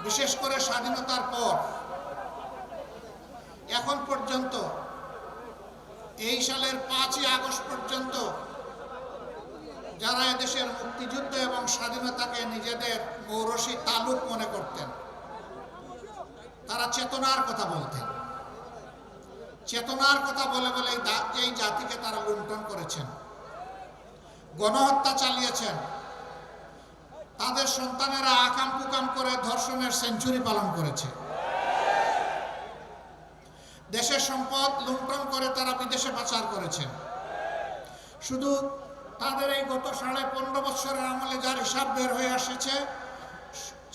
বিশেষ করে স্বাধীনতার পর এখন পর্যন্ত এই সালের 5ই আগস্ট পর্যন্ত যারা এদেশের মুক্তিযুদ্ধ এবং স্বাধীনতাকে নিজেদের মৌরসী তালুক মনে করতেন, তারা চেতনার কথা বলতেন। চেতনার কথা বলে বলে এই জাতিকে তারা লুণ্ঠন করেছেন, গণহত্যা চালিয়েছেন। তাদের সন্তানেরা আকাম কুকাম করে ধর্ষণের সেঞ্চুরি পালন করেছে। দেশের সম্পদ লুণ্ঠন করে তারা বিদেশে পাচার করেছেন। শুধু তাদের এই গত 15.5 বছরের আমলে যার হিসাব বের হয়ে এসেছে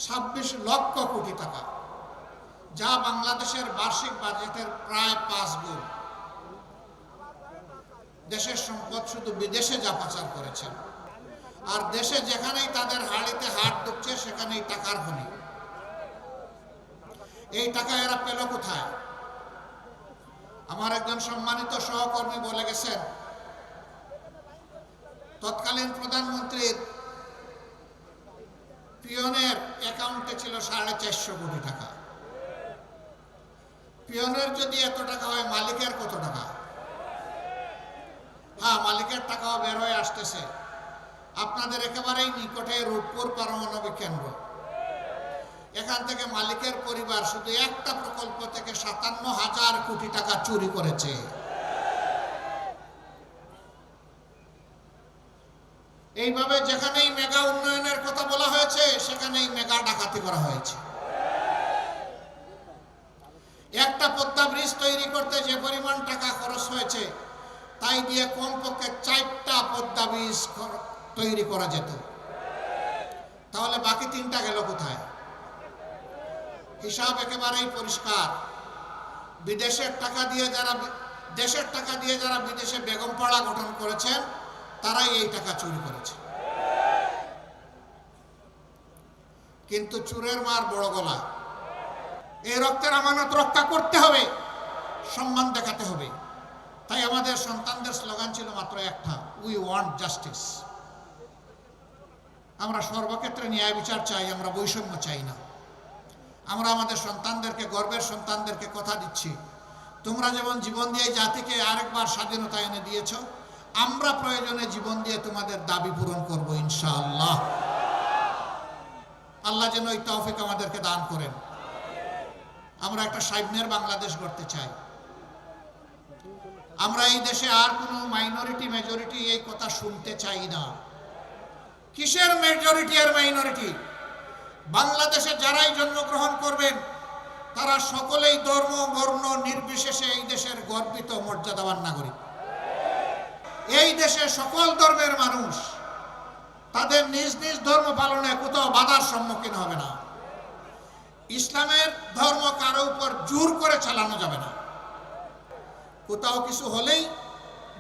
26 লক্ষ কোটি টাকা, যা বাংলাদেশের বার্ষিক বাজেটের প্রায় 5 গুণ। দেশের সম্পদ শুধু বিদেশে যা পাচার করেছেন, আর দেশে যেখানেই তাদের হাড়িতে হাত ঢুকছে সেখানেই টাকার খনি। এই টাকা এরা পেল কোথায়? আমার একজন সম্মানিত সহকর্মী বলে গেছেন, তৎকালীন প্রধানমন্ত্রীর পিয়নের অ্যাকাউন্টে ছিল 450 কোটি টাকা। পিয়নের যদি এত টাকা হয়, মালিকের কত টাকা? হ্যাঁ, মালিকের টাকাও বের হয়ে আসতেছে। আপনাদের একেবারেই নিকটে রূপপুর পারমাণবিক কেন্দ্র, এখান থেকে মালিকের পরিবার শুধু একটা প্রকল্প থেকে 57,000 কোটি টাকা চুরি করেছে। এইভাবে যেখানেই মেগা উন্নয়নের কথা বলা হয়েছে সেখানেই মেগা ডাকাতি করা হয়েছে। একটা পদ্মা ব্রিজ তৈরি করতে যে পরিমাণ টাকা খরচ হয়েছে, তাই দিয়ে কমপক্ষে 4টা পদ্মা ব্রিজ তৈরি করা যেত। তাহলে বাকি 3টা গেল কোথায়? হিসাব একেবারেই পরিষ্কার। বিদেশের টাকা দিয়ে যারা দেশের টাকা দিয়ে যারা বিদেশে বেগমপাড়া গঠন করেছেন, তারাই এই টাকা চুরি করেছে। কিন্তু চোরের মার বড় গলা। এই রক্তের আমানত রক্ষা করতে হবে, সম্মান দেখাতে হবে। তাই আমাদের সন্তানদের স্লোগান ছিল মাত্র একটা, উই ওয়ান্ট জাস্টিস। আমরা সর্বক্ষেত্রে ন্যায় বিচার চাই, আমরা বৈষম্য চাই না। আমরা আমাদের সন্তানদেরকে, গর্বের সন্তানদেরকে কথা দিচ্ছি, তোমরা যেমন জীবন দিয়ে জাতিকে আরেকবার স্বাধীনতা এনে দিয়েছ, আমরা প্রয়োজনে জীবন দিয়ে তোমাদের দাবি পূরণ করব ইনশাআল্লাহ। আল্লাহ যেন এই তৌফিক আমাদেরকে দান করেন। আমরা একটা সাম্যের বাংলাদেশ গড়তে চাই। আমরা এই দেশে আর কোনো মাইনরিটি মেজরিটি এই কথা শুনতে চাই না। কিসের মেজরিটি আর মাইনরিটি? বাংলাদেশে যারাই জন্মগ্রহণ করবেন তারা সকলেই ধর্ম বর্ণ নির্বিশেষে এই দেশের গর্বিত মর্যাদাবান নাগরিক। এই দেশে সকল ধর্মের মানুষ তাদের নিজ নিজ ধর্ম পালনে কোথাও বাধার সম্মুখীন হবে না। ইসলামের ধর্ম কারো উপর জোর করে চালানো যাবে না। কোথাও কিছু হলেই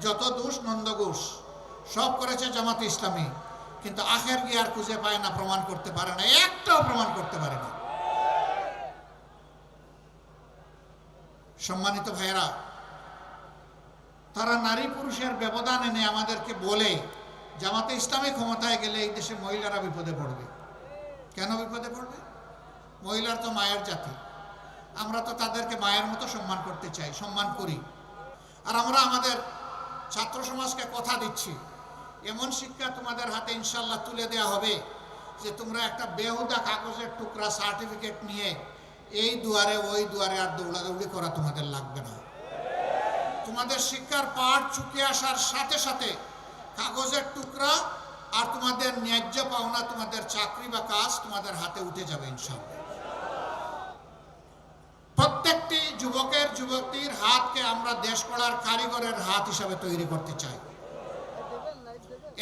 যত দোষ নন্দঘোষ সব করেছে জামাতে ইসলামী, কিন্তু আখের গিয়ে আর খুঁজে পায় না, প্রমাণ করতে পারে না, একটাও প্রমাণ করতে পারে না। সম্মানিত ভাইয়েরা, তারা নারী পুরুষের ব্যবধান এনে আমাদেরকে বলে জামাতে ইসলামী ক্ষমতায় গেলে এই দেশে মহিলারা বিপদে পড়বে। কেন বিপদে পড়বে? মহিলার তো মায়ের জাতি, আমরা তো তাদেরকে মায়ের মতো সম্মান করতে চাই, সম্মান করি। আর আমরা আমাদের ছাত্র সমাজকে কথা দিচ্ছি, এমন শিক্ষা তোমাদের হাতে ইনশাল্লাহ তুলে দেওয়া হবে যে তোমরা একটা বেহুদা কাগজের টুকরা সার্টিফিকেট নিয়ে এই দুয়ারে ওই দুয়ারে আর দৌড়াদৌড়ি করা তোমাদের লাগবে না। তোমাদের শিক্ষার পাঠ চুকে আসার সাথে সাথে কাগজের টুকরা আর তোমাদের ন্যায্য পাওনা, তোমাদের চাকরি বা কাজ তোমাদের হাতে উঠে যাবে ইনশাআল্লাহ। প্রত্যেকটি যুবকের যুবতীর হাতকে আমরা দেশ গড়ার কারিগরের হাত হিসাবে তৈরি করতে চাই।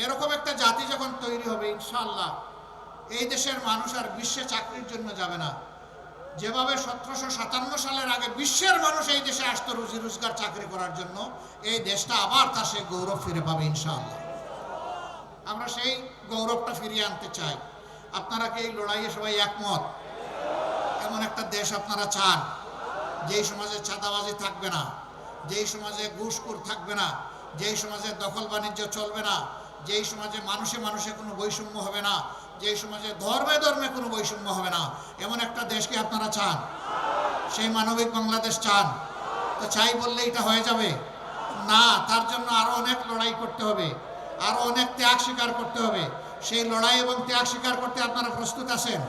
এরকম একটা জাতি যখন তৈরি হবে ইনশাআল্লাহ, এই দেশের মানুষ আর বিশ্বে চাকরির জন্য যাবে না। যেভাবে 1757 সালের আগে বিশ্বের মানুষ এই দেশে আসতো রুজি রোজগার চাকরি করার জন্য, এই দেশটা আবার তার সেই গৌরব ফিরে পাবে ইনশাআল্লাহ। আমরা সেই গৌরবটা ফিরিয়ে আনতে চাই। আপনারা কি এই লড়াইয়ে সবাই একমত? এমন একটা দেশ আপনারা চান যেই সমাজে চাঁদাবাজি থাকবে না, যেই সমাজে ঘুষখোর থাকবে না, যেই সমাজে দখল বাণিজ্য চলবে না, যেই সমাজে মানুষে মানুষে কোনো বৈষম্য হবে না, যে সমাজে ধর্মে ধর্মে কোনো বৈষম্য হবে না, এমন একটা দেশকে আপনারা চান? সেই মানবিক বাংলাদেশ চান? তো চাই বললে এটা হয়ে যাবে না। তার জন্য আরো অনেক লড়াই করতে হবে, আরো অনেক ত্যাগ স্বীকার করতে হবে। সেই লড়াই এবং ত্যাগ স্বীকার করতে আপনারা প্রস্তুত আছেন?